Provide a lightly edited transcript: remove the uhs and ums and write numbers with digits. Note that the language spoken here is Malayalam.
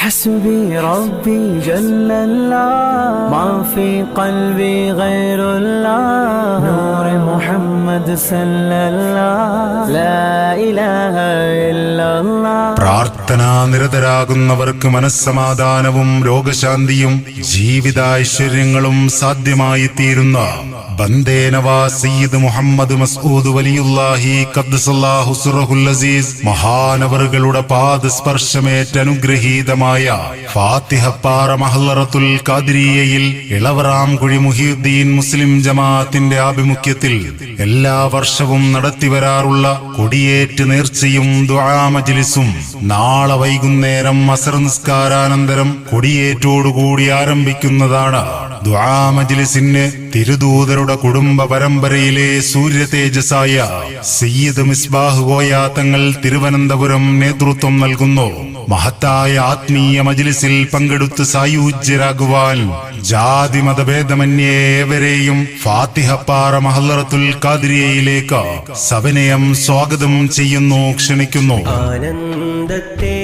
حسبي ربي جل الله ما في قلبي غير الله نور محمد صلى الله لا إله إلا الله. പ്രാർത്ഥനാനിരതരാകുന്നവർക്ക് മനസ്സമാധാനവും രോഗശാന്തിയും ജീവിതാഐശ്വര്യങ്ങളും സാധ്യമായി തീരുന്ന ബന്ദേ നവാസ് സയ്യിദ് മുഹമ്മദ് മസ്ഊദ് വലിയുല്ലാഹി ഖദ്ദസല്ലാഹു സിറഹുൽ അസീസ് മഹാനവറുകളുടെ പാദസ്പർശമേറ്റ അനുഗ്രഹീതമായ ഫാത്തിഹപ്പാറ മഹ്ലറത്തുൽ ഖാദിരിയയിൽ ഇളവറാംകുഴി മുഹിയുദ്ദീൻ മുസ്ലിം ജമാഅത്തിന്റെ ആഭിമുഖ്യത്തിൽ എല്ലാ വർഷവും നടത്തിവരാറുള്ള കൊടിയേറ്റ് നേർച്ചയും ദുആ മജ്ലിസും നാളെ വൈകുന്നേരം അസ്ർ നിസ്കാരാനന്തരം കൊടിയേറ്റോടുകൂടി ആരംഭിക്കുന്നതാണ്. ദുആ മജ്ലിസിന് തിരുദൂതരുടെ കുടുംബ പരമ്പരയിലെ സൂര്യ തേജസായ സയ്യിദ് മിസ്ബാഹ് കോയ തങ്ങൾ തിരുവനന്തപുരം നേതൃത്വം നൽകുന്നു. മഹത്തായ ആത്മീയ മജ്ലിസിൽ പങ്കെടുത്ത് സായുജ്യരാകുവാൻ ജാതി മതഭേദമന്യേ ഏവരെയും ഫാത്തിഹപ്പാറ മഹ്ലറത്തുൽ ഖാദിരിയയിലേക്ക് സവിനയം സ്വാഗതം ചെയ്യുന്നു, ക്ഷണിക്കുന്നു. ആനന്ദത്തെ